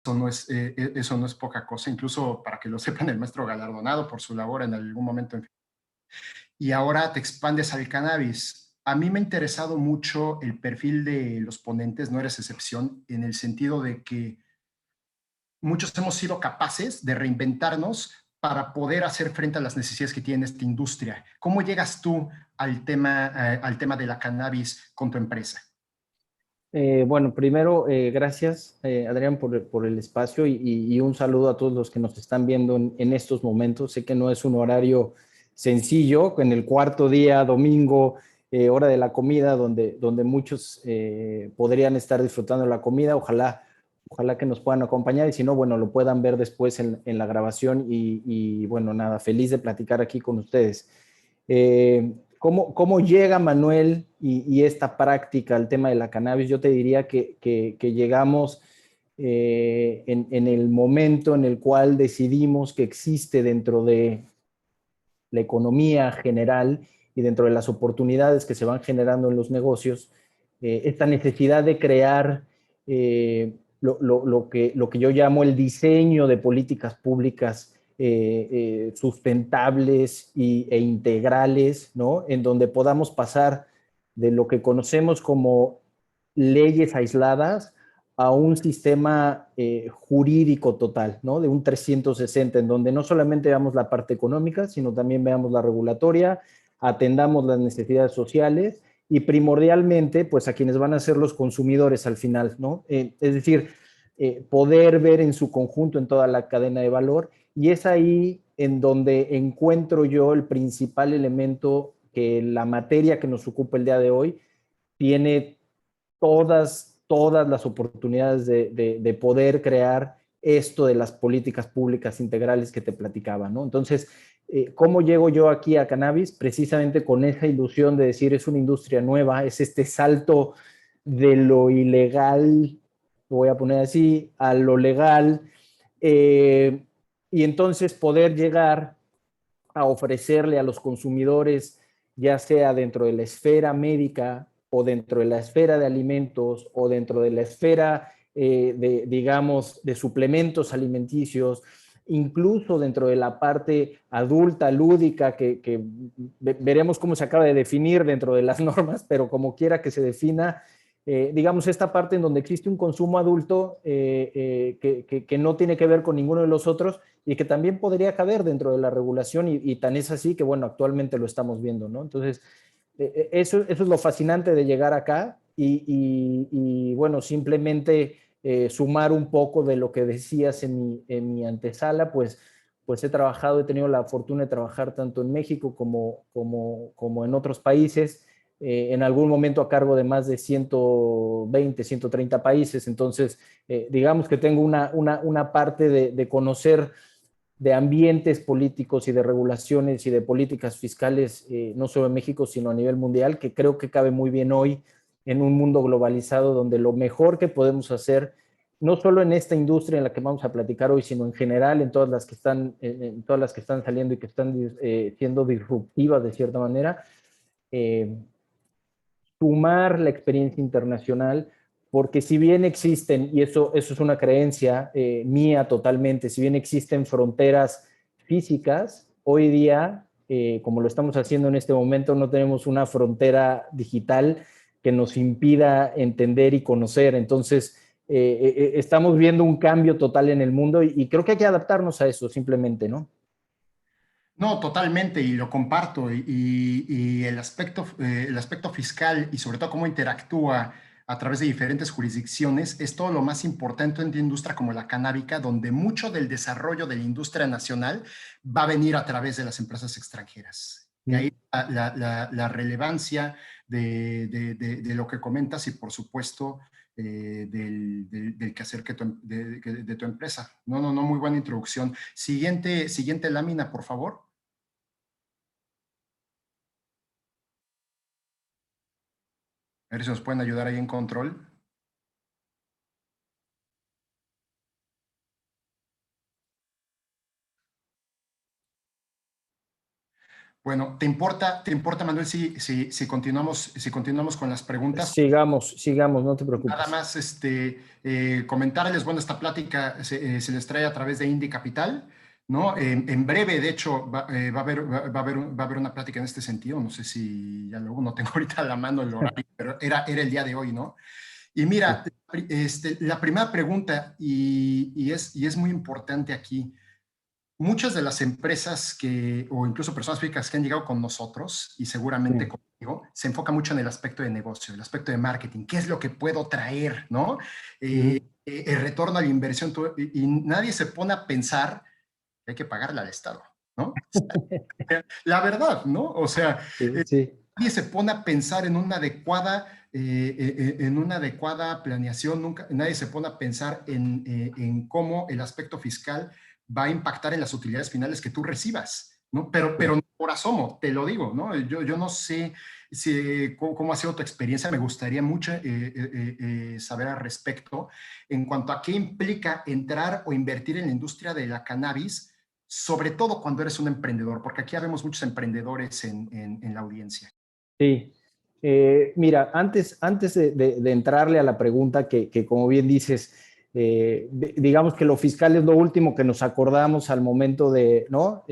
eso no es poca cosa, incluso para que lo sepan, el maestro galardonado por su labor en algún momento. Y ahora te expandes al cannabis. A mí me ha interesado mucho el perfil de los ponentes, no eres excepción, en el sentido de que muchos hemos sido capaces de reinventarnos para poder hacer frente a las necesidades que tiene esta industria. ¿Cómo llegas tú al tema de la cannabis con tu empresa? Bueno, primero, gracias, Adrián, por el espacio y un saludo a todos los que nos están viendo en estos momentos. Sé que no es un horario sencillo, en el cuarto día, domingo, hora de la comida, donde muchos podrían estar disfrutando de la comida. Ojalá que nos puedan acompañar y si no, bueno, lo puedan ver después en la grabación y bueno, nada, feliz de platicar aquí con ustedes. ¿Cómo llega Manuel y esta práctica al tema de la cannabis? Yo te diría que llegamos en el momento en el cual decidimos que existe dentro de la economía general y dentro de las oportunidades que se van generando en los negocios, esta necesidad de crear lo que yo llamo el diseño de políticas públicas sustentables e integrales, ¿no? En donde podamos pasar de lo que conocemos como leyes aisladas a un sistema jurídico total, ¿no? De un 360, en donde no solamente veamos la parte económica, sino también veamos la regulatoria, atendamos las necesidades sociales y primordialmente, pues a quienes van a ser los consumidores al final, ¿no? Es decir, poder ver en su conjunto en toda la cadena de valor y es ahí en donde encuentro yo el principal elemento que la materia que nos ocupa el día de hoy tiene todas las oportunidades de poder crear esto de las políticas públicas integrales que te platicaba, ¿no? Entonces, ¿cómo llego yo aquí a cannabis? Precisamente con esa ilusión de decir es una industria nueva, es este salto de lo ilegal, lo voy a poner así, a lo legal, eh, y entonces poder llegar a ofrecerle a los consumidores, ya sea dentro de la esfera médica o dentro de la esfera de alimentos o dentro de la esfera digamos, de suplementos alimenticios, incluso dentro de la parte adulta, lúdica, que veremos cómo se acaba de definir dentro de las normas, pero como quiera que se defina, digamos, esta parte en donde existe un consumo adulto que no tiene que ver con ninguno de los otros y que también podría caber dentro de la regulación y tan es así que, bueno, actualmente lo estamos viendo, ¿no? Entonces, eso es lo fascinante de llegar acá y bueno, simplemente sumar un poco de lo que decías en mi antesala, pues he trabajado, he tenido la fortuna de trabajar tanto en México como en otros países, en algún momento a cargo de más de 120, 130 países, entonces digamos que tengo una parte de conocer de ambientes políticos y de regulaciones y de políticas fiscales, no solo en México, sino a nivel mundial, que creo que cabe muy bien hoy en un mundo globalizado donde lo mejor que podemos hacer, no solo en esta industria en la que vamos a platicar hoy, sino en general en todas las que en todas las que están saliendo y que están siendo disruptivas de cierta manera, eh, sumar la experiencia internacional, porque si bien existen, y eso es una creencia mía totalmente, si bien existen fronteras físicas, hoy día, como lo estamos haciendo en este momento, no tenemos una frontera digital que nos impida entender y conocer. Entonces, estamos viendo un cambio total en el mundo y creo que hay que adaptarnos a eso simplemente, ¿no? No, totalmente, y lo comparto. Y el aspecto fiscal y sobre todo cómo interactúa a través de diferentes jurisdicciones es todo lo más importante en una industria como la canábica, donde mucho del desarrollo de la industria nacional va a venir a través de las empresas extranjeras. Y ahí la relevancia de lo que comentas y por supuesto del quehacer de tu empresa. No, no, no, muy buena introducción. Siguiente lámina, por favor. A ver si nos pueden ayudar ahí en control. Bueno, te importa, Manuel, si continuamos con las preguntas? Sigamos, no te Nada preocupes. más comentarles, bueno, esta plática se les trae a través de Indie Capital, ¿no? En breve, de hecho, va a haber, va a haber una plática en este sentido, no sé si ya luego no tengo ahorita a la mano el horario, pero era el día de hoy, ¿no? Y mira, Sí. la primera pregunta, y es muy importante aquí, muchas de las empresas que, o incluso personas físicas que han llegado con nosotros, y seguramente Sí. conmigo, se enfoca mucho en el aspecto de negocio, el aspecto de marketing, qué es lo que puedo traer, ¿no? Ujú. El retorno a la inversión, y nadie se pone a pensar que hay que pagarle al Estado, ¿no? La verdad, ¿no? O sea, Sí, sí. nadie se pone a pensar en una adecuada planeación, nunca, nadie se pone a pensar en cómo el aspecto fiscal va a impactar en las utilidades finales que tú recibas, ¿no? Pero Sí. por asomo, te lo digo, ¿no? Yo no sé cómo ha sido tu experiencia, me gustaría mucho saber al respecto en cuanto a qué implica entrar o invertir en la industria de la cannabis, sobre todo cuando eres un emprendedor, porque aquí habemos muchos emprendedores en la audiencia. Sí. Mira, antes de entrarle a la pregunta que como bien dices, digamos que lo fiscal es lo último que nos acordamos al momento de, ¿no?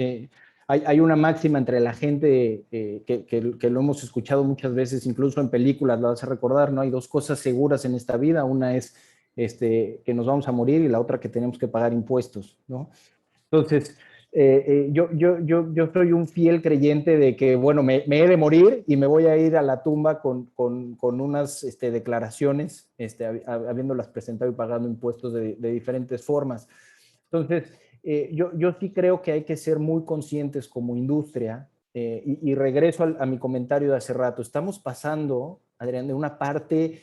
Hay una máxima entre la gente que lo hemos escuchado muchas veces, incluso en películas, lo vas a recordar, ¿no? Hay dos cosas seguras en esta vida, una es que nos vamos a morir y la otra que tenemos que pagar impuestos, ¿no? Entonces, yo soy un fiel creyente de que, bueno, me he de morir y me voy a ir a la tumba con unas declaraciones, habiéndolas presentado y pagando impuestos de diferentes formas. Entonces, yo sí creo que hay que ser muy conscientes como industria, y regreso a mi comentario de hace rato. Estamos pasando, Adrián, de una parte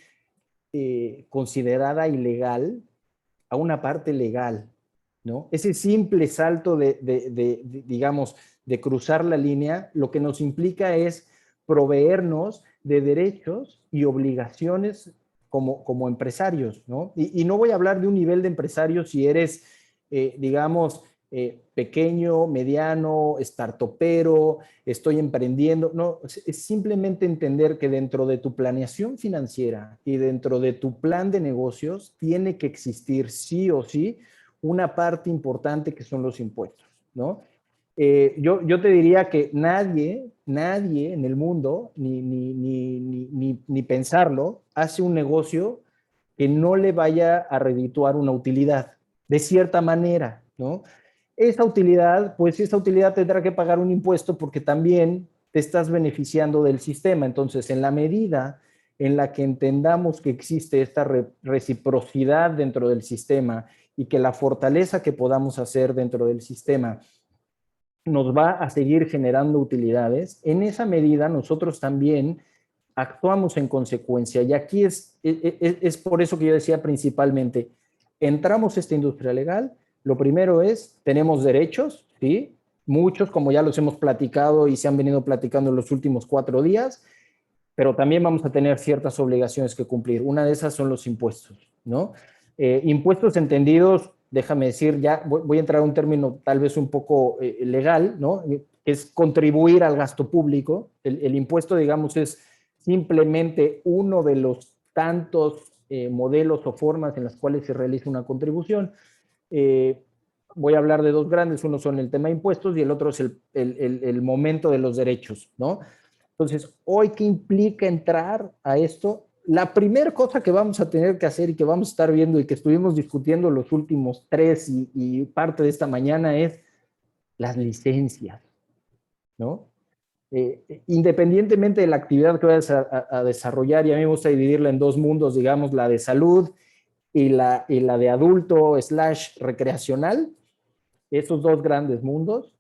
considerada ilegal a una parte legal, ¿no? Ese simple salto digamos, de cruzar la línea, lo que nos implica es proveernos de derechos y obligaciones como empresarios, ¿no? Y no voy a hablar de un nivel de empresario si eres, digamos, pequeño, mediano, startupero, estoy emprendiendo. No, es simplemente entender que dentro de tu planeación financiera y dentro de tu plan de negocios tiene que existir sí o sí una parte importante que son los impuestos, ¿no? Yo te diría que nadie en el mundo, ni pensarlo, hace un negocio que no le vaya a redituar una utilidad, de cierta manera, ¿no? Esa utilidad tendrá que pagar un impuesto porque también te estás beneficiando del sistema. Entonces, en la medida en la que entendamos que existe esta reciprocidad dentro del sistema y que la fortaleza que podamos hacer dentro del sistema nos va a seguir generando utilidades, en esa medida nosotros también actuamos en consecuencia. Y aquí es por eso que yo decía principalmente, entramos a esta industria legal, lo primero es, tenemos derechos, ¿sí? Muchos, como ya los hemos platicado y se han venido platicando en los últimos 4 días, pero también vamos a tener ciertas obligaciones que cumplir. Una de esas son los impuestos, ¿no? Impuestos entendidos, déjame decir, ya voy a entrar a un término tal vez un poco legal, ¿no? Es contribuir al gasto público. El impuesto, digamos, es simplemente uno de los tantos modelos o formas en las cuales se realiza una contribución. Eh, Voy a hablar de dos grandes, uno son el tema de impuestos y el otro es el momento de los derechos, ¿no? Entonces, hoy, ¿qué implica entrar a esto? La primera cosa que vamos a tener que hacer y que vamos a estar viendo y que estuvimos discutiendo los últimos 3 y parte de esta mañana es las licencias, ¿no? Independientemente de la actividad que vayas a desarrollar, y a mí me gusta dividirla en dos mundos, digamos, la de salud y la de adulto slash recreacional, esos dos grandes mundos,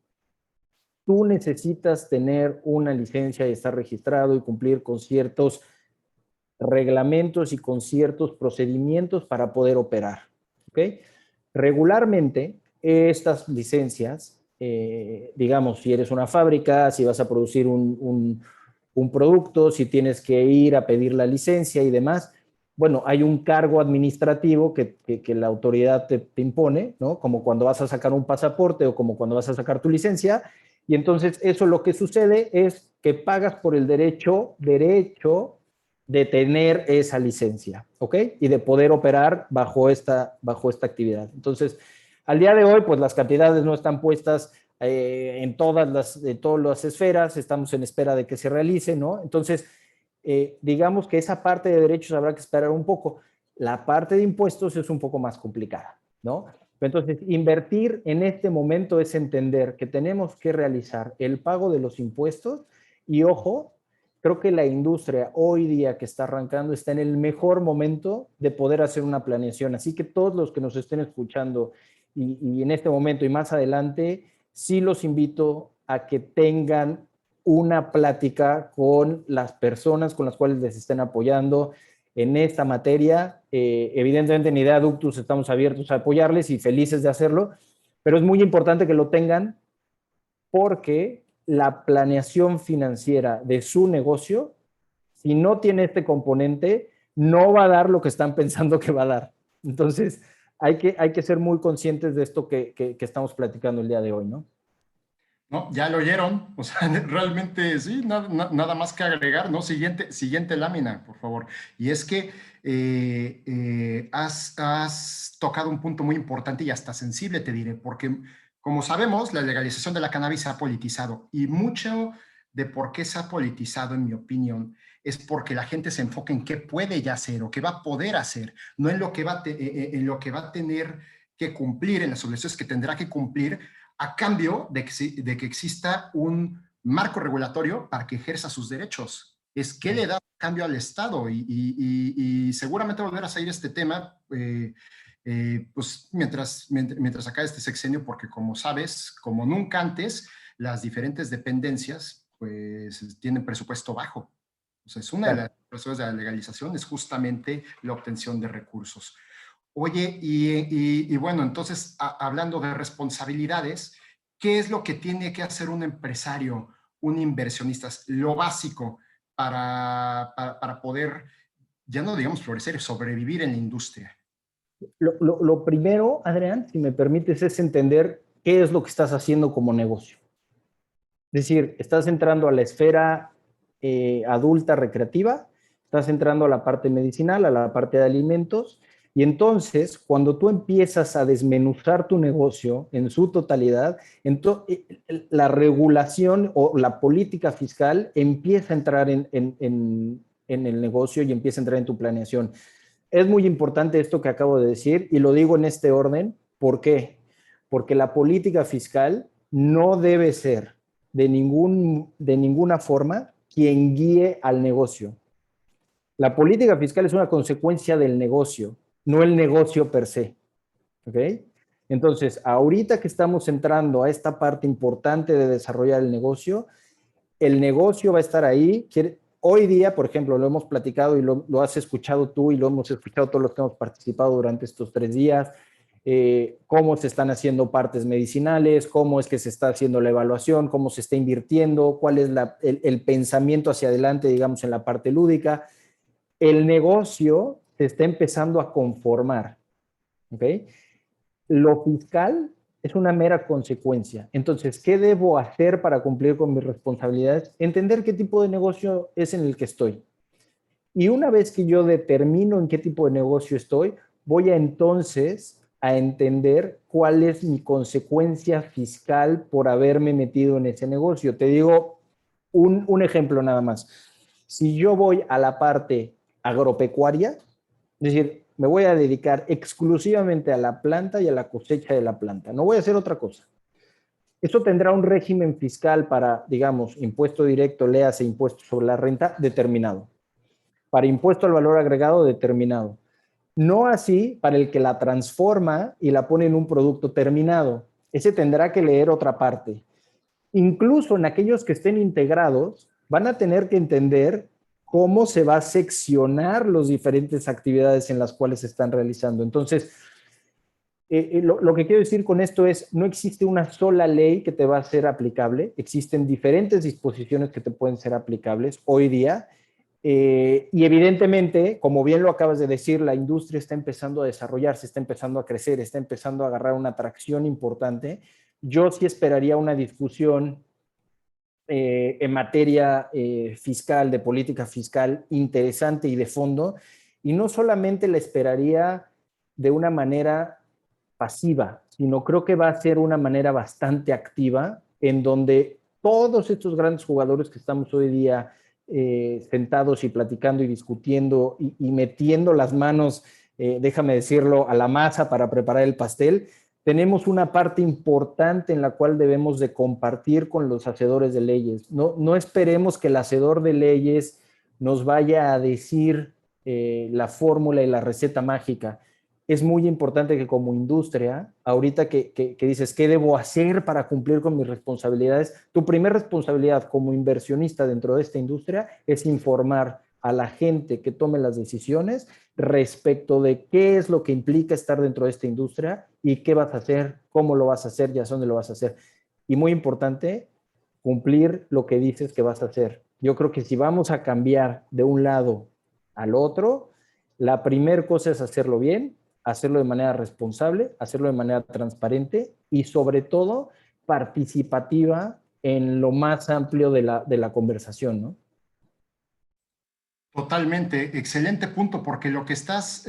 tú necesitas tener una licencia y estar registrado y cumplir con ciertos reglamentos y con ciertos procedimientos para poder operar. ¿Ok? Regularmente, estas licencias, digamos, si eres una fábrica, si vas a producir un producto, si tienes que ir a pedir la licencia y demás, bueno, hay un cargo administrativo que la autoridad te impone, ¿no? Como cuando vas a sacar un pasaporte o como cuando vas a sacar tu licencia, Y entonces eso lo que sucede es que pagas por el derecho de tener esa licencia, ¿ok? Y de poder operar bajo esta actividad. Entonces, al día de hoy, pues las cantidades no están puestas en todas las esferas, estamos en espera de que se realice, ¿no? Entonces, digamos que esa parte de derechos habrá que esperar un poco. La parte de impuestos es un poco más complicada, ¿no? Entonces, invertir en este momento es entender que tenemos que realizar el pago de los impuestos y, ojo, creo que la industria hoy día que está arrancando está en el mejor momento de poder hacer una planeación. Así que todos los que nos estén escuchando y en este momento y más adelante, sí los invito a que tengan una plática con las personas con las cuales les estén apoyando en esta materia. Evidentemente en Idea Ductus estamos abiertos a apoyarles y felices de hacerlo, pero es muy importante que lo tengan porque la planeación financiera de su negocio, si no tiene este componente, no va a dar lo que están pensando que va a dar. Entonces, hay que ser muy conscientes de esto que estamos platicando el día de hoy, ¿no? No, ya lo oyeron, o sea, realmente sí, nada más que agregar, ¿no? Siguiente lámina, por favor. Y es que has tocado un punto muy importante y hasta sensible, te diré, porque como sabemos, la legalización de la cannabis se ha politizado y mucho de por qué se ha politizado, en mi opinión, es porque la gente se enfoca en qué puede ya hacer o qué va a poder hacer, no en lo que en lo que va a tener que cumplir, en las obligaciones que tendrá que cumplir a cambio de que exista un marco regulatorio para que ejerza sus derechos. Es que le da cambio al Estado y seguramente volverá a salir este tema pues mientras acabe este sexenio, porque como sabes, como nunca antes, las diferentes dependencias pues tienen presupuesto bajo. O sea, es una de las razones de la legalización, es justamente la obtención de recursos. Oye, y bueno, entonces, hablando de responsabilidades, ¿qué es lo que tiene que hacer un empresario, un inversionista? Lo básico para poder, ya no digamos florecer, sobrevivir en la industria. Lo primero, Adrián, si me permites, es entender qué es lo que estás haciendo como negocio. Es decir, estás entrando a la esfera adulta recreativa, estás entrando a la parte medicinal, a la parte de alimentos, y entonces cuando tú empiezas a desmenuzar tu negocio en su totalidad, la regulación o la política fiscal empieza a entrar en el negocio y empieza a entrar en tu planeación. Es muy importante esto que acabo de decir y lo digo en este orden. ¿Por qué? Porque la política fiscal no debe ser de ninguna forma quien guíe al negocio. La política fiscal es una consecuencia del negocio, no el negocio per se. ¿Ok? Entonces, ahorita que estamos entrando a esta parte importante de desarrollar el negocio va a estar ahí. Hoy día, por ejemplo, lo hemos platicado y lo has escuchado tú y lo hemos escuchado todos los que hemos participado durante estos 3 días, cómo se están haciendo partes medicinales, cómo es que se está haciendo la evaluación, cómo se está invirtiendo, cuál es el pensamiento hacia adelante, digamos, en la parte lúdica. El negocio se está empezando a conformar, ¿ok? Lo fiscal es una mera consecuencia. Entonces, ¿qué debo hacer para cumplir con mis responsabilidades? Entender qué tipo de negocio es en el que estoy. Y una vez que yo determino en qué tipo de negocio estoy, voy a entonces a entender cuál es mi consecuencia fiscal por haberme metido en ese negocio. Te digo un ejemplo nada más. Si yo voy a la parte agropecuaria, es decir, me voy a dedicar exclusivamente a la planta y a la cosecha de la planta. No voy a hacer otra cosa. Eso tendrá un régimen fiscal para, digamos, impuesto directo, léase impuesto sobre la renta, determinado. Para impuesto al valor agregado, determinado. No así para el que la transforma y la pone en un producto terminado. Ese tendrá que leer otra parte. Incluso en aquellos que estén integrados, van a tener que entender cómo se va a seccionar las diferentes actividades en las cuales se están realizando. Entonces, lo que quiero decir con esto es, no existe una sola ley que te va a ser aplicable, existen diferentes disposiciones que te pueden ser aplicables hoy día, y evidentemente, como bien lo acabas de decir, la industria está empezando a desarrollarse, está empezando a crecer, está empezando a agarrar una atracción importante. Yo sí esperaría una discusión en materia fiscal, de política fiscal, interesante y de fondo, y no solamente la esperaría de una manera pasiva, sino creo que va a ser una manera bastante activa, en donde todos estos grandes jugadores que estamos hoy día sentados y platicando y discutiendo y metiendo las manos, déjame decirlo, a la masa para preparar el pastel, tenemos una parte importante en la cual debemos de compartir con los hacedores de leyes. No esperemos que el hacedor de leyes nos vaya a decir la fórmula y la receta mágica. Es muy importante que como industria, ahorita que dices, ¿qué debo hacer para cumplir con mis responsabilidades? Tu primera responsabilidad como inversionista dentro de esta industria es informar a la gente que tome las decisiones respecto de qué es lo que implica estar dentro de esta industria y qué vas a hacer, cómo lo vas a hacer y a dónde lo vas a hacer. Y muy importante, cumplir lo que dices que vas a hacer. Yo creo que si vamos a cambiar de un lado al otro, la primera cosa es hacerlo bien, hacerlo de manera responsable, hacerlo de manera transparente y sobre todo participativa en lo más amplio de la conversación, ¿no? Totalmente, excelente punto, porque lo que estás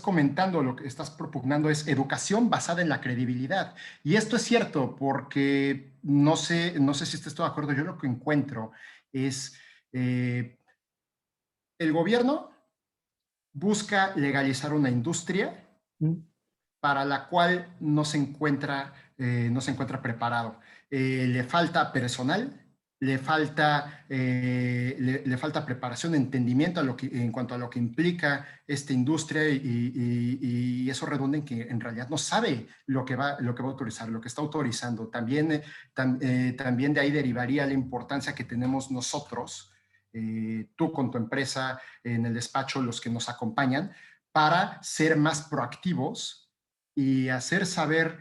comentando, lo que estás propugnando es educación basada en la credibilidad. Y esto es cierto, porque no sé si estés de acuerdo, yo lo que encuentro es eh, el gobierno busca legalizar una industria Mm. para la cual no se encuentra preparado. Le falta personal, le falta preparación, entendimiento en cuanto a lo que implica esta industria y eso redunda en que en realidad no sabe lo que va a autorizar, lo que está autorizando. También de ahí derivaría la importancia que tenemos nosotros, tú con tu empresa, en el despacho, los que nos acompañan, para ser más proactivos y hacer saber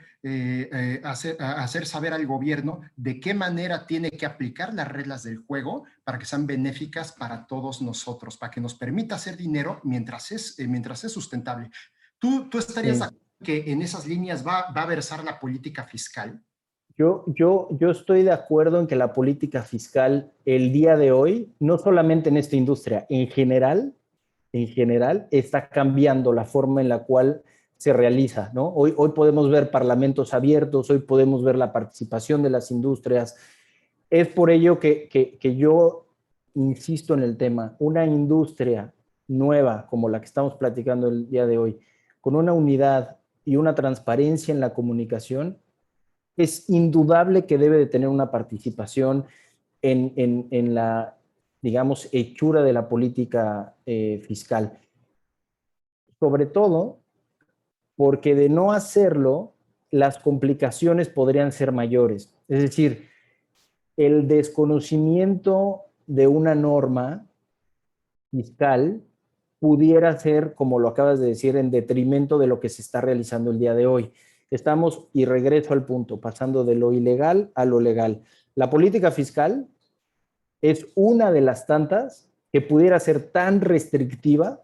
al gobierno de qué manera tiene que aplicar las reglas del juego para que sean benéficas para todos nosotros, para que nos permita hacer dinero mientras es sustentable. ¿Tú estarías de Sí. acuerdo que en esas líneas va a versar la política fiscal? Yo estoy de acuerdo en que la política fiscal el día de hoy, no solamente en esta industria, en general, está cambiando la forma en la cual se realiza, ¿no? Hoy podemos ver parlamentos abiertos, hoy podemos ver la participación de las industrias. Es por ello que yo insisto en el tema, una industria nueva como la que estamos platicando el día de hoy, con una unidad y una transparencia en la comunicación, es indudable que debe de tener una participación en la, digamos, hechura de la política fiscal. Sobre todo porque de no hacerlo, las complicaciones podrían ser mayores. Es decir, el desconocimiento de una norma fiscal pudiera ser, como lo acabas de decir, en detrimento de lo que se está realizando el día de hoy. Estamos, y regreso al punto, pasando de lo ilegal a lo legal. La política fiscal es una de las tantas que pudiera ser tan restrictiva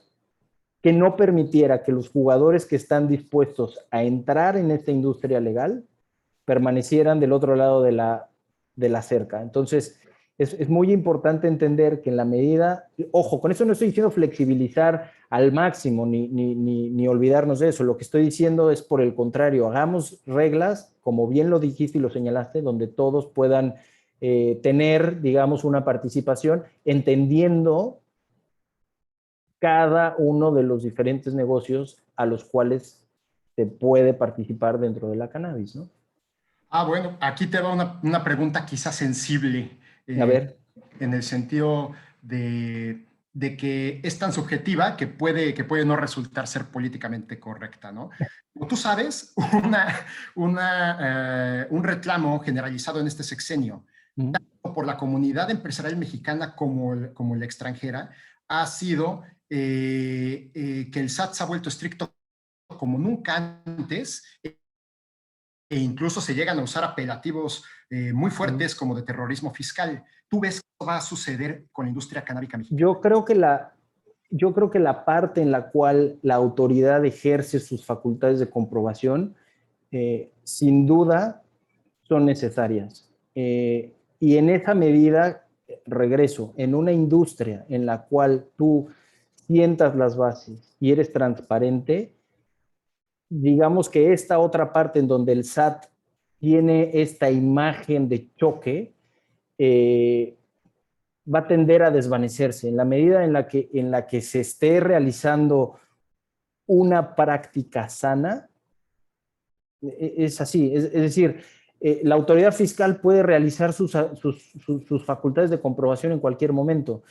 que no permitiera que los jugadores que están dispuestos a entrar en esta industria legal permanecieran del otro lado de la cerca. Entonces, es muy importante entender que en la medida, ojo, con eso no estoy diciendo flexibilizar al máximo ni olvidarnos de eso. Lo que estoy diciendo es por el contrario, hagamos reglas, como bien lo dijiste y lo señalaste, donde todos puedan tener, digamos, una participación, entendiendo cada uno de los diferentes negocios a los cuales se puede participar dentro de la cannabis, ¿no? Ah, bueno, aquí te va una pregunta quizás sensible, A eh, ver. en el sentido de que es tan subjetiva que puede no resultar ser políticamente correcta, ¿no? Como tú sabes, un reclamo generalizado en este sexenio, Mm. tanto por la comunidad empresarial mexicana como la extranjera, ha sido que el SAT se ha vuelto estricto como nunca antes e incluso se llegan a usar apelativos muy Mm. fuertes como de terrorismo fiscal. ¿Tú ves qué va a suceder con la industria canábica mexicana? Yo creo que yo creo que la parte en la cual la autoridad ejerce sus facultades de comprobación, sin duda, son necesarias. y en esa medida, regreso, en una industria en la cual tú sientas las bases y eres transparente, digamos que esta otra parte en donde el SAT tiene esta imagen de choque, eh, va a tender a desvanecerse en la medida en la que se esté realizando una práctica sana. Es así, es decir, la autoridad fiscal puede realizar sus facultades de comprobación en cualquier momento.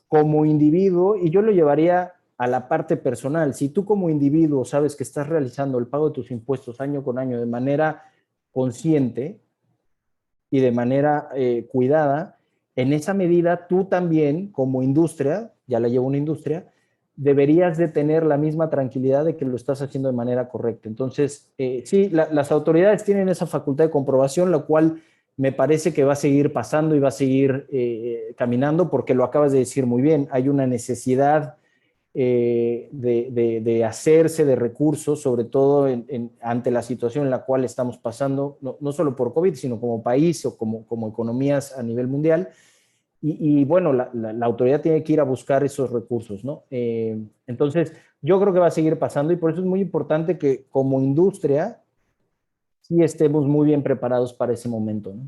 Como individuo, y yo lo llevaría a la parte personal, si tú como individuo sabes que estás realizando el pago de tus impuestos año con año de manera consciente y de manera cuidada, en esa medida tú también como industria, ya la llevo una industria, deberías de tener la misma tranquilidad de que lo estás haciendo de manera correcta. Entonces, sí, las autoridades tienen esa facultad de comprobación, lo cual me parece que va a seguir pasando y va a seguir caminando, porque lo acabas de decir muy bien, hay una necesidad de hacerse de recursos, sobre todo ante la situación en la cual estamos pasando, no solo por COVID, sino como país o como economías a nivel mundial. Y bueno, la autoridad tiene que ir a buscar esos recursos, ¿no? Entonces, yo creo que va a seguir pasando y por eso es muy importante que como industria sí estemos muy bien preparados para ese momento, ¿no?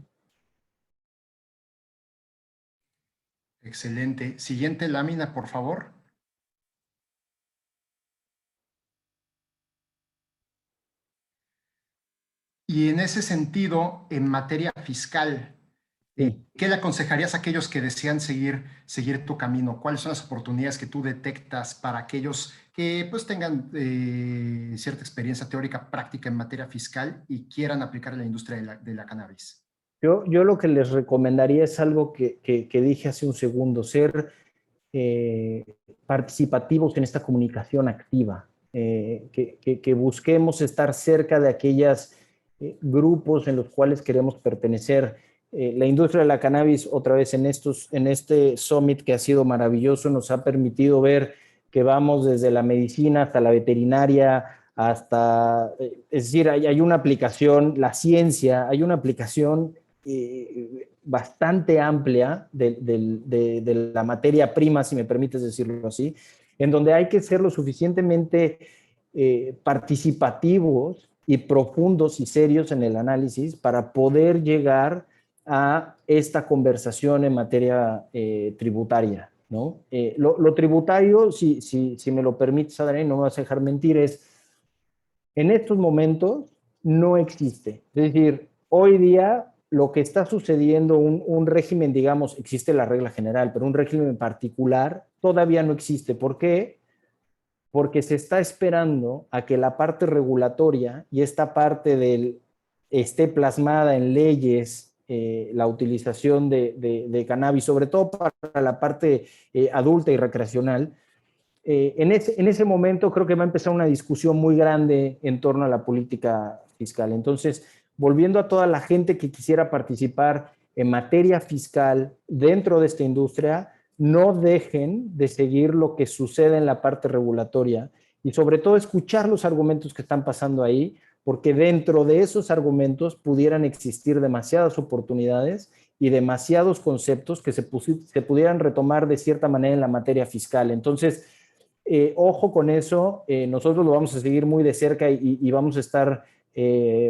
Excelente. Siguiente lámina, por favor. Y en ese sentido, en materia fiscal, Sí. ¿qué le aconsejarías a aquellos que desean seguir tu camino? ¿Cuáles son las oportunidades que tú detectas para aquellos que pues tengan cierta experiencia teórica, práctica en materia fiscal y quieran aplicar en la industria de la cannabis? Yo lo que les recomendaría es algo que dije hace un segundo, ser eh, participativos en esta comunicación activa, que busquemos estar cerca de aquellos grupos en los cuales queremos pertenecer. La industria de la cannabis, otra vez en este summit que ha sido maravilloso, nos ha permitido ver que vamos desde la medicina hasta la veterinaria, hasta, es decir, hay una aplicación, la ciencia, hay una aplicación bastante amplia de la materia prima, si me permites decirlo así, en donde hay que ser lo suficientemente participativos y profundos y serios en el análisis para poder llegar a esta conversación en materia tributaria, ¿no? Lo tributario, si me lo permites, Adrián, no me vas a dejar mentir, es en estos momentos no existe. Es decir, hoy día lo que está sucediendo, un régimen, digamos, existe la regla general, pero un régimen particular todavía no existe. ¿Por qué? Porque se está esperando a que la parte regulatoria y esta parte esté plasmada en leyes, la utilización de cannabis, sobre todo para la parte adulta y recreacional. En ese momento creo que va a empezar una discusión muy grande en torno a la política fiscal. Entonces, volviendo a toda la gente que quisiera participar en materia fiscal dentro de esta industria, no dejen de seguir lo que sucede en la parte regulatoria y sobre todo escuchar los argumentos que están pasando ahí, porque dentro de esos argumentos pudieran existir demasiadas oportunidades y demasiados conceptos que se pudieran retomar de cierta manera en la materia fiscal. Entonces, ojo con eso, nosotros lo vamos a seguir muy de cerca y vamos a estar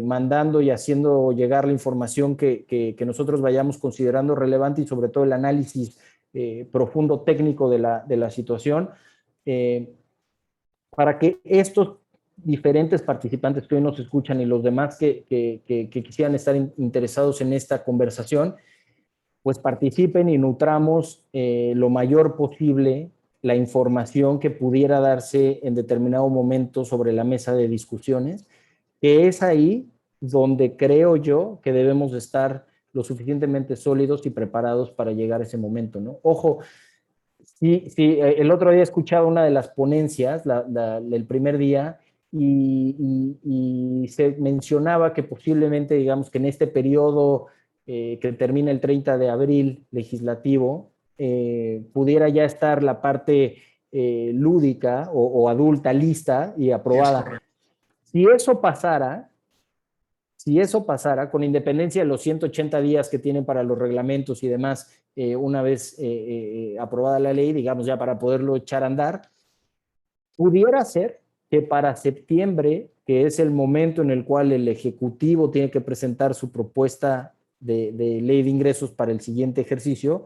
mandando y haciendo llegar la información que nosotros vayamos considerando relevante y sobre todo el análisis profundo técnico de la situación, eh, para que estos diferentes participantes que hoy nos escuchan y los demás que quisieran estar interesados en esta conversación, pues participen y nutramos lo mayor posible la información que pudiera darse en determinado momento sobre la mesa de discusiones, que es ahí donde creo yo que debemos estar lo suficientemente sólidos y preparados para llegar a ese momento, ¿no? Ojo, sí, el otro día escuchaba una de las ponencias, el primer día, y se mencionaba que posiblemente, digamos, que en este periodo que termina el 30 de abril legislativo, pudiera ya estar la parte lúdica o adulta lista y Sí, es aprobada. correcto. Si eso pasara, Si eso pasara, con independencia de los 180 días que tienen para los reglamentos y demás, una vez aprobada la ley, digamos ya para poderlo echar a andar, pudiera ser que para septiembre, que es el momento en el cual el Ejecutivo tiene que presentar su propuesta de ley de ingresos para el siguiente ejercicio,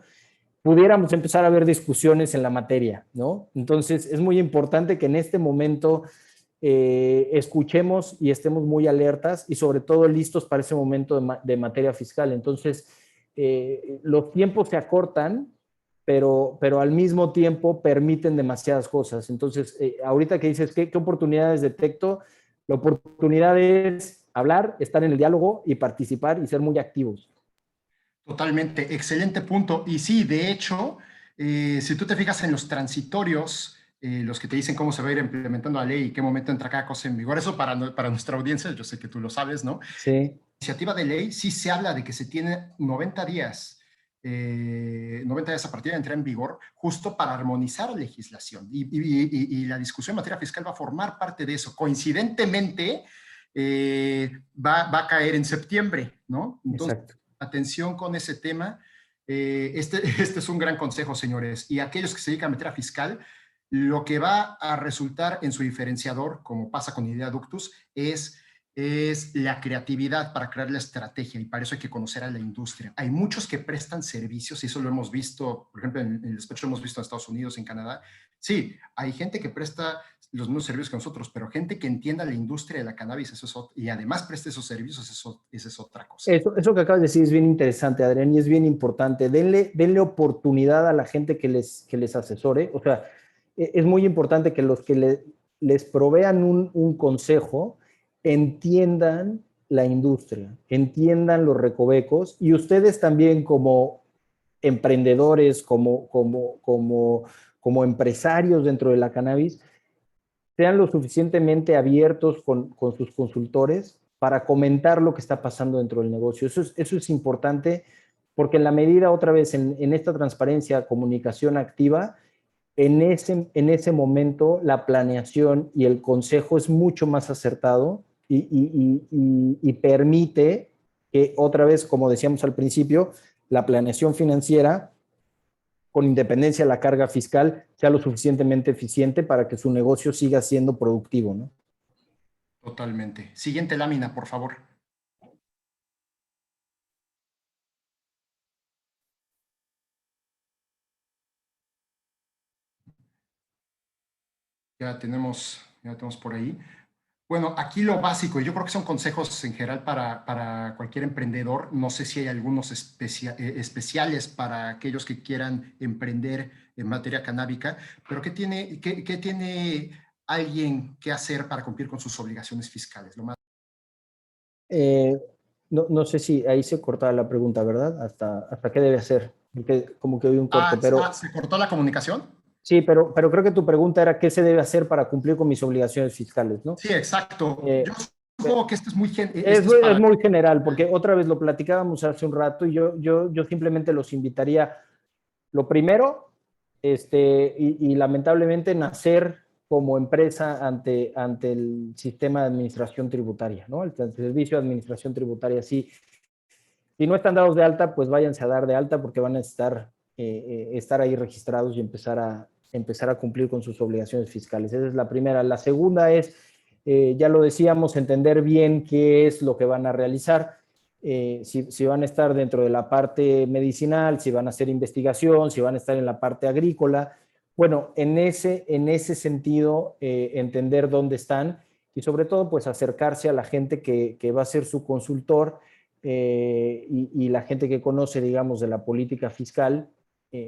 pudiéramos empezar a ver discusiones en la materia, ¿no? Entonces, es muy importante que en este momento escuchemos y estemos muy alertas y sobre todo listos para ese momento de materia fiscal. Entonces, los tiempos se acortan, pero al mismo tiempo permiten demasiadas cosas. Entonces, ahorita que dices, ¿qué oportunidades detecto? La oportunidad es hablar, estar en el diálogo y participar y ser muy activos. Totalmente, excelente punto. Y sí, de hecho, si tú te fijas en los transitorios, los que te dicen cómo se va a ir implementando la ley y qué momento entra cada cosa en vigor, eso para nuestra audiencia, yo sé que tú lo sabes, ¿no? Sí. Iniciativa de ley sí se habla de que se tiene 90 días, 90 días a partir de entrar en vigor, justo para armonizar la legislación. Y la discusión en materia fiscal va a formar parte de eso. Coincidentemente, va a caer en septiembre, ¿no? Entonces, Exacto. atención con ese tema. Este es un gran consejo, señores. Y aquellos que se dedican a materia fiscal, lo que va a resultar en su diferenciador, como pasa con Idea Ductus, es la creatividad para crear la estrategia y para eso hay que conocer a la industria. Hay muchos que prestan servicios y eso lo hemos visto, por ejemplo, en el despacho lo hemos visto en Estados Unidos, en Canadá. Sí, hay gente que presta los mismos servicios que nosotros, pero gente que entienda la industria de la cannabis y además preste esos servicios, esa es otra cosa. Eso que acabas de decir es bien interesante, Adrián, y es bien importante. Denle oportunidad a la gente que les asesore. O sea, es muy importante que los que les provean un consejo entiendan la industria, entiendan los recovecos y ustedes también como emprendedores, como empresarios dentro de la cannabis, sean lo suficientemente abiertos con sus consultores para comentar lo que está pasando dentro del negocio. Eso es importante porque en la medida, otra vez, en esta transparencia, comunicación activa, en ese momento la planeación y el consejo es mucho más acertado y permite que, otra vez, como decíamos al principio, la planeación financiera con independencia de la carga fiscal, sea lo suficientemente eficiente para que su negocio siga siendo productivo, ¿no? Totalmente. Siguiente lámina, por favor. Ya tenemos por ahí. Bueno, aquí lo básico, y yo creo que son consejos en general para cualquier emprendedor. No sé si hay algunos especiales para aquellos que quieran emprender en materia canábica, pero qué tiene alguien que hacer para cumplir con sus obligaciones fiscales? Lo más... No sé si ahí se cortaba la pregunta, ¿verdad? ¿Hasta qué debe hacer? Porque como que oí un corte, pero ¿Se cortó la comunicación? sí, pero creo que tu pregunta era qué se debe hacer para cumplir con mis obligaciones fiscales, ¿no? Sí, exacto. Yo Eh, supongo que esto es Es, esto es es para... muy general, porque otra vez lo platicábamos hace un rato y yo simplemente los invitaría, lo primero, y lamentablemente nacer como empresa ante el sistema de administración tributaria, ¿no? El servicio de administración tributaria. Si no están dados de alta, pues váyanse a dar de alta porque van a estar ahí registrados y empezar a cumplir con sus obligaciones fiscales. Esa es la primera. La segunda es, ya lo decíamos, entender bien qué es lo que van a realizar. Si van a estar dentro de la parte medicinal, si van a hacer investigación, si van a estar en la parte agrícola. Bueno, en ese sentido, entender dónde están y sobre todo, pues acercarse a la gente que va a ser su consultor y la gente que conoce, digamos, de la política fiscal,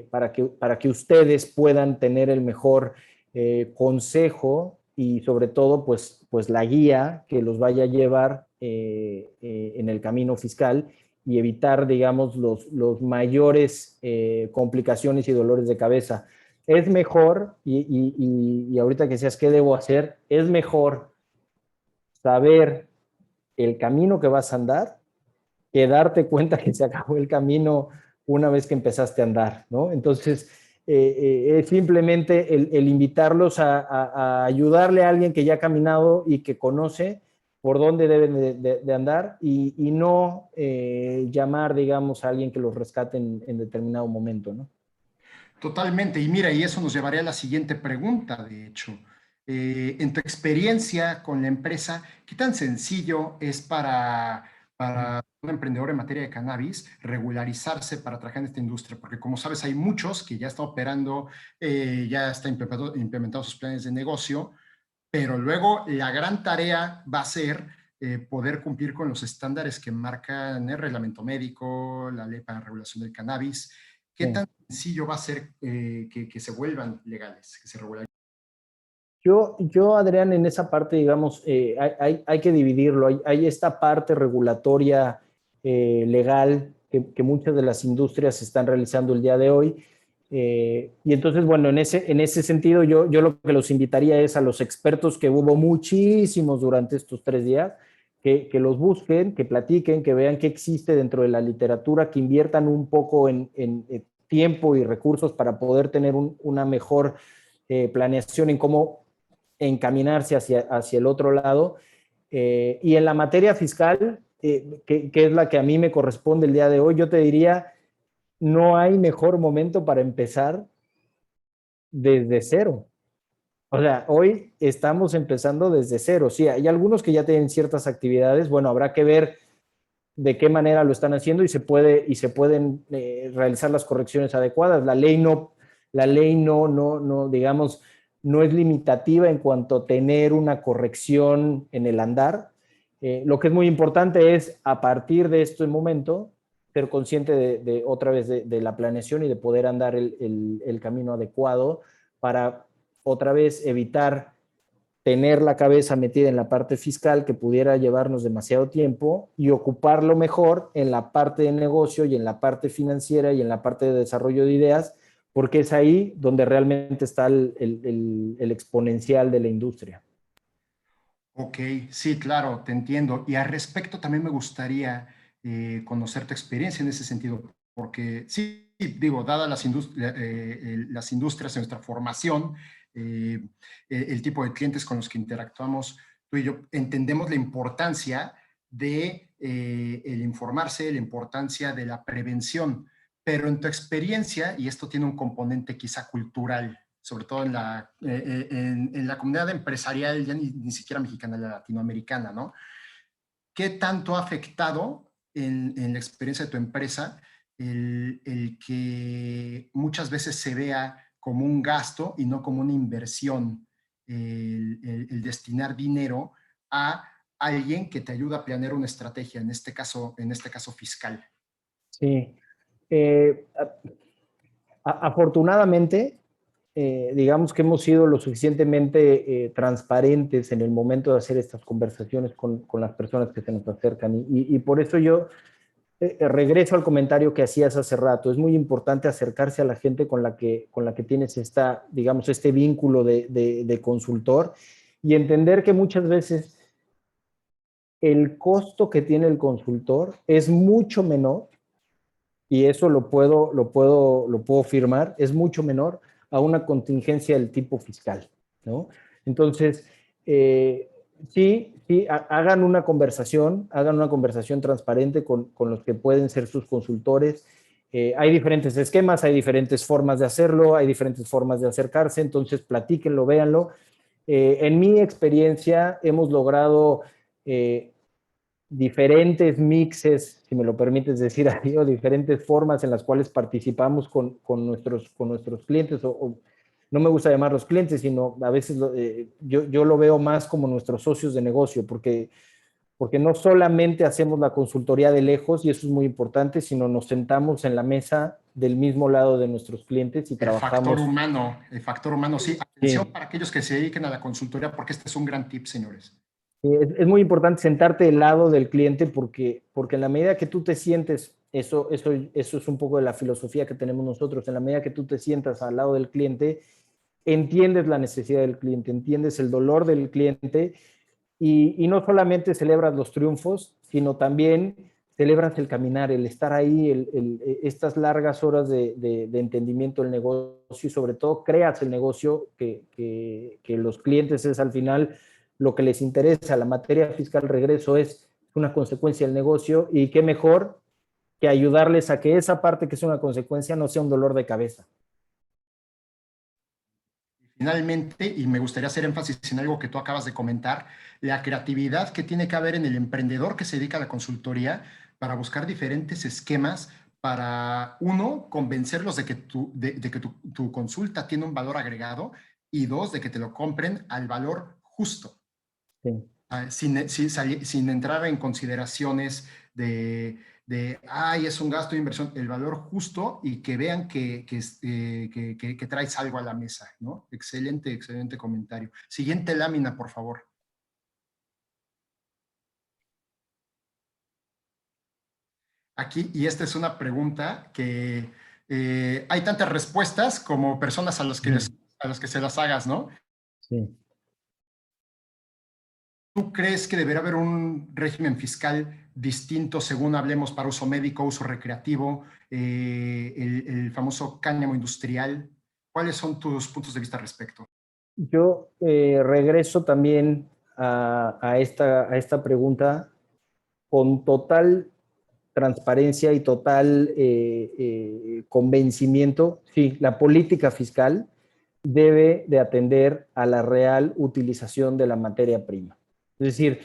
para que ustedes puedan tener el mejor consejo y sobre todo, pues la guía que los vaya a llevar en el camino fiscal y evitar, digamos, los mayores complicaciones y dolores de cabeza. Es mejor, y ahorita que decías qué debo hacer, es mejor saber el camino que vas a andar que darte cuenta que se acabó el camino una vez que empezaste a andar, ¿no? Entonces, es simplemente el invitarlos a ayudarle a alguien que ya ha caminado y que conoce, por dónde deben de andar y no llamar, digamos, a alguien que los rescate en determinado momento, ¿no? Totalmente. Y mira, y eso nos llevaría a la siguiente pregunta, de hecho. En tu experiencia con la empresa, ¿qué tan sencillo es para un emprendedor en materia de cannabis regularizarse para trabajar en esta industria? Porque como sabes, hay muchos que ya están operando, ya está implementado sus planes de negocio, pero luego la gran tarea va a ser poder cumplir con los estándares que marcan el reglamento médico, la ley para la regulación del cannabis. ¿Qué Sí. tan sencillo va a ser que se vuelvan legales, que se regularicen? Adrián, en esa parte, digamos, hay que dividirlo. Hay esta parte regulatoria legal que muchas de las industrias están realizando el día de hoy. Y entonces, bueno, en ese sentido, yo lo que los invitaría es a los expertos, que hubo muchísimos durante estos 3 días, que los busquen, que platiquen, que vean qué existe dentro de la literatura, que inviertan un poco en tiempo y recursos para poder tener una mejor planeación en cómo encaminarse hacia el otro lado. Y en la materia fiscal, que es la que a mí me corresponde el día de hoy, yo te diría, no hay mejor momento para empezar desde cero. O sea, hoy estamos empezando desde cero. Sí, hay algunos que ya tienen ciertas actividades. Bueno, habrá que ver de qué manera lo están haciendo y se pueden realizar las correcciones adecuadas. La ley no, digamos, no es limitativa en cuanto a tener una corrección en el andar. Lo que es muy importante es, a partir de este momento, ser consciente otra vez de la planeación y de poder andar el camino adecuado para otra vez evitar tener la cabeza metida en la parte fiscal, que pudiera llevarnos demasiado tiempo, y ocuparlo mejor en la parte de negocio y en la parte financiera y en la parte de desarrollo de ideas, porque es ahí donde realmente está el exponencial de la industria. Ok, sí, claro, te entiendo. Y al respecto también me gustaría conocer tu experiencia en ese sentido, porque sí, digo, dadas las industrias en nuestra formación, el tipo de clientes con los que interactuamos, tú y yo entendemos la importancia de el informarse, la importancia de la prevención, pero en tu experiencia, y esto tiene un componente quizá cultural, sobre todo en la comunidad empresarial, ya ni siquiera mexicana, la latinoamericana, ¿no? ¿Qué tanto ha afectado en la experiencia de tu empresa el que muchas veces se vea como un gasto y no como una inversión, el destinar dinero a alguien que te ayuda a planear una estrategia, en este caso fiscal? Sí. Eh, Afortunadamente, digamos que hemos sido lo suficientemente transparentes en el momento de hacer estas conversaciones con las personas que se nos acercan. Y por eso yo regreso al comentario que hacías hace rato. Es muy importante acercarse a la gente con la que tienes digamos, este vínculo de consultor, y entender que muchas veces el costo que tiene el consultor es mucho menor, y eso lo puedo firmar, es mucho menor a una contingencia del tipo fiscal, ¿no? Entonces, eh, sí, hagan una conversación transparente con los que pueden ser sus consultores. Hay diferentes esquemas, hay diferentes formas de hacerlo, hay diferentes formas de acercarse, entonces platíquenlo, véanlo. En mi experiencia hemos logrado diferentes mixes, si me lo permites decir así, o diferentes formas en las cuales participamos con nuestros clientes, o no me gusta llamarlos clientes, sino a veces yo lo veo más como nuestros socios de negocio, porque no solamente hacemos la consultoría de lejos, y eso es muy importante, sino nos sentamos en la mesa del mismo lado de nuestros clientes y trabajamos. El factor humano, sí. Atención Sí, para aquellos que se dediquen a la consultoría, porque este es un gran tip, señores. sí, es muy importante sentarte del lado del cliente, porque en la medida que tú te sientes, eso es un poco de la filosofía que tenemos nosotros, en la medida que tú te sientas al lado del cliente, entiendes la necesidad del cliente, entiendes el dolor del cliente, y no solamente celebras los triunfos, sino también celebras el caminar, el estar ahí, estas largas horas de entendimiento del negocio, y sobre todo creas el negocio, que los clientes es al final lo que les interesa, la materia fiscal regreso es una consecuencia del negocio y qué mejor que ayudarles a que esa parte que es una consecuencia no sea un dolor de cabeza. Finalmente, y me gustaría hacer énfasis en algo que tú acabas de comentar, la creatividad que tiene que haber en el emprendedor que se dedica a la consultoría para buscar diferentes esquemas para, uno, convencerlos de que tu consulta tiene un valor agregado y dos, de que te lo compren al valor justo, Sí. sin entrar en consideraciones ay, es un gasto de inversión, el valor justo y que vean que traes algo a la mesa, ¿no? Excelente, excelente comentario. Siguiente lámina, por favor. Aquí, y esta es una pregunta que hay tantas respuestas como personas a las que se las hagas, ¿no? Sí. ¿Tú crees que deberá haber un régimen fiscal distinto según hablemos para uso médico, uso recreativo, el famoso cáñamo industrial? ¿Cuáles son tus puntos de vista al respecto? Yo regreso también a esta pregunta con total transparencia y total convencimiento. Sí, la política fiscal debe de atender a la real utilización de la materia prima. Es decir,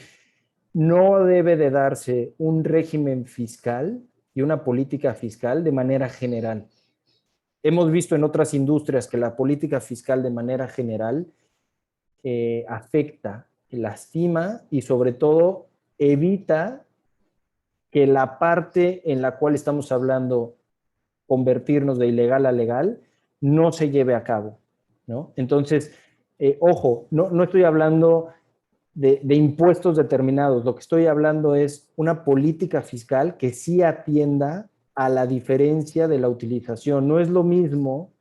no debe de darse un régimen fiscal y una política fiscal de manera general. Hemos visto en otras industrias que la política fiscal de manera general afecta, lastima y sobre todo evita que la parte en la cual estamos hablando convertirnos de ilegal a legal no se lleve a cabo, ¿no? Entonces, ojo, no estoy hablando de impuestos determinados, lo que estoy hablando es una política fiscal que sí atienda a la diferencia de la utilización. No es lo mismo,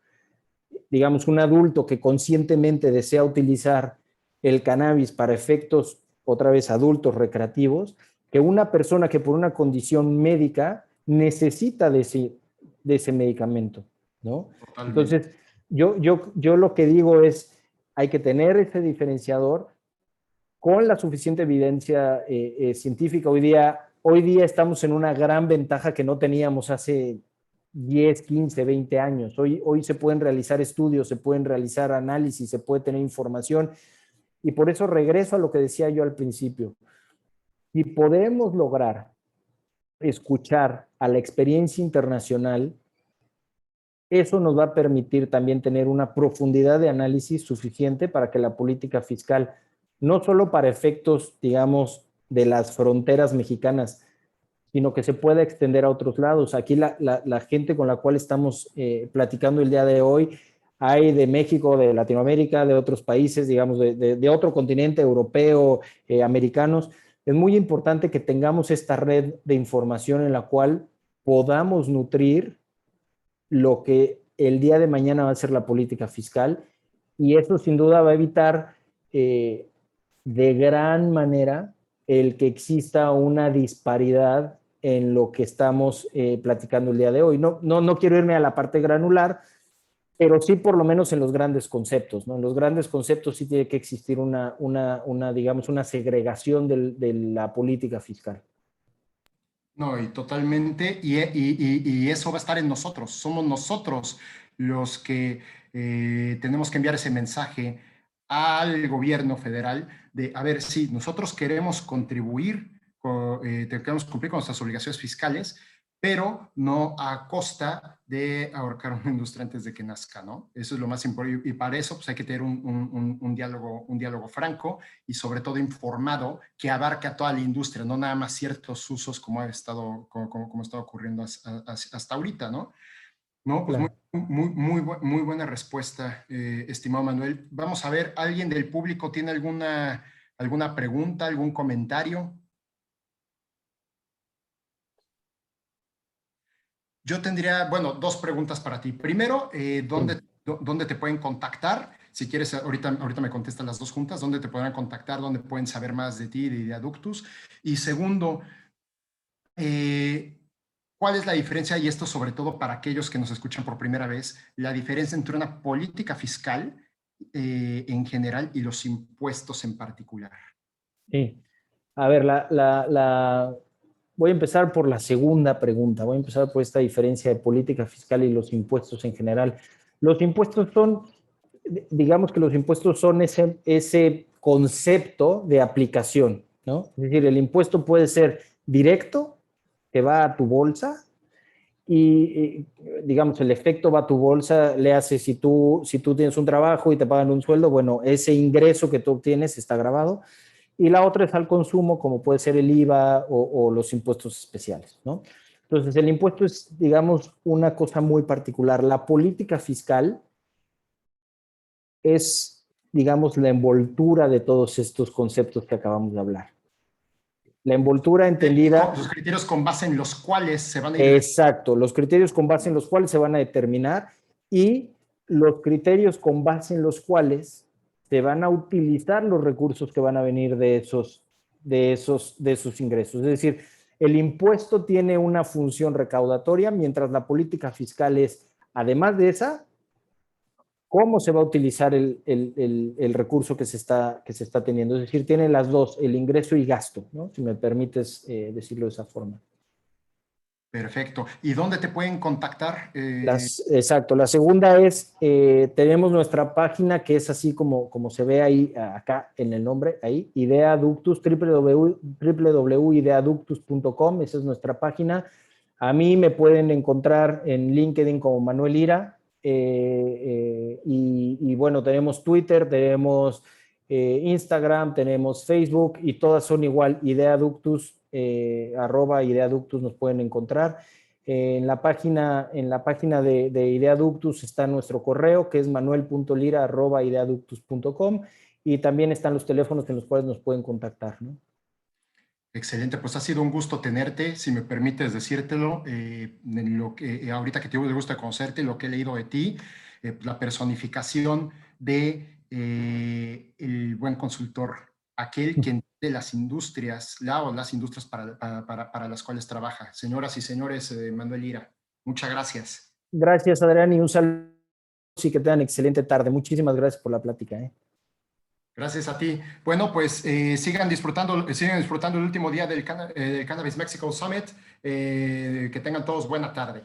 digamos, un adulto que conscientemente desea utilizar el cannabis para efectos, otra vez, adultos recreativos, que una persona que por una condición médica necesita de ese medicamento, ¿no? Totalmente. Entonces, yo lo que digo es, hay que tener ese diferenciador con la suficiente evidencia científica. Hoy día estamos en una gran ventaja que no teníamos hace 10, 15, 20 años. Hoy se pueden realizar estudios, se pueden realizar análisis, se puede tener información. Y por eso regreso a lo que decía yo al principio. Si podemos lograr escuchar a la experiencia internacional, eso nos va a permitir también tener una profundidad de análisis suficiente para que la política fiscal, no solo para efectos, digamos, de las fronteras mexicanas, sino que se pueda extender a otros lados. Aquí la gente con la cual estamos platicando el día de hoy, hay de México, de Latinoamérica, de otros países, digamos, de otro continente europeo, americanos. Es muy importante que tengamos esta red de información en la cual podamos nutrir lo que el día de mañana va a ser la política fiscal y eso sin duda va a evitar de gran manera el que exista una disparidad en lo que estamos platicando el día de hoy. No quiero irme a la parte granular, pero sí por lo menos en los grandes conceptos, ¿no? En los grandes conceptos sí tiene que existir digamos, una segregación de la política fiscal. No, y totalmente, y eso va a estar en nosotros. Somos nosotros los que tenemos que enviar ese mensaje al gobierno federal de, a ver, sí, nosotros queremos contribuir, queremos cumplir con nuestras obligaciones fiscales, pero no a costa de ahorcar una industria antes de que nazca, ¿no? Eso es lo más importante, y para eso pues, hay que tener un diálogo franco y sobre todo informado que abarca a toda la industria, no nada más ciertos usos como ha estado, como está ocurriendo hasta ahorita, ¿no? No, pues Claro. muy buena respuesta, estimado Manuel. Vamos a ver, ¿alguien del público tiene alguna pregunta, algún comentario? Yo tendría, bueno, dos preguntas para ti. Primero, Sí. ¿dónde te pueden contactar? Si quieres, ahorita me contestan las dos juntas. ¿Dónde te podrán contactar? ¿Dónde pueden saber más de ti, de Aductus? Y segundo, eh, ¿cuál es la diferencia? Y esto sobre todo para aquellos que nos escuchan por primera vez, la diferencia entre una política fiscal en general y los impuestos en particular? Sí. A ver, voy a empezar por la segunda pregunta. Voy a empezar por esta diferencia de política fiscal y los impuestos en general. Los impuestos son, digamos que los impuestos son ese concepto de aplicación, ¿no? Es decir, el impuesto puede ser directo, que va a tu bolsa, y digamos, el efecto va a tu bolsa, le hace, si tú tienes un trabajo y te pagan un sueldo, bueno, ese ingreso que tú obtienes está grabado. Y la otra es al consumo, como puede ser el IVA o los impuestos especiales, ¿no? Entonces, el impuesto es, digamos, una cosa muy particular. La política fiscal es, digamos, la envoltura de todos estos conceptos que acabamos de hablar. La envoltura entendida... Los criterios con base en los cuales se van a ir... Exacto, los criterios con base en los cuales se van a determinar y los criterios con base en los cuales se van a utilizar los recursos que van a venir de esos ingresos. Es decir, el impuesto tiene una función recaudatoria, mientras la política fiscal es, además de esa, cómo se va a utilizar el recurso que se está teniendo. Es decir, tiene las dos, el ingreso y gasto, ¿no? Si me permites decirlo de esa forma. Perfecto. ¿Y dónde te pueden contactar? Exacto. La segunda es, tenemos nuestra página que es así como se ve ahí, acá en el nombre, ahí, Ideaductus, www.ideaductus.com, esa es nuestra página. A mí me pueden encontrar en LinkedIn como Manuel Ira, y bueno, tenemos Twitter, tenemos Instagram, tenemos Facebook, y todas son igual, Ideaductus, @Ideaductus nos pueden encontrar. En la página de Ideaductus está nuestro correo, que es manuel.lira@ideaductus.com, y también están los teléfonos en los cuales nos pueden contactar, ¿no? Excelente, pues ha sido un gusto tenerte, si me permites decírtelo, en lo que, ahorita que tuve el gusto de conocerte, lo que he leído de ti, la personificación de el buen consultor, aquel que entiende las industrias, las industrias para las cuales trabaja. Señoras y señores, Manuel Ira, muchas gracias. Gracias, Adrián, y un saludo y que tengan excelente tarde. Muchísimas gracias por la plática, ¿eh? Gracias a ti. Bueno, pues sigan disfrutando el último día del Cannabis Mexico Summit. Que tengan todos buena tarde.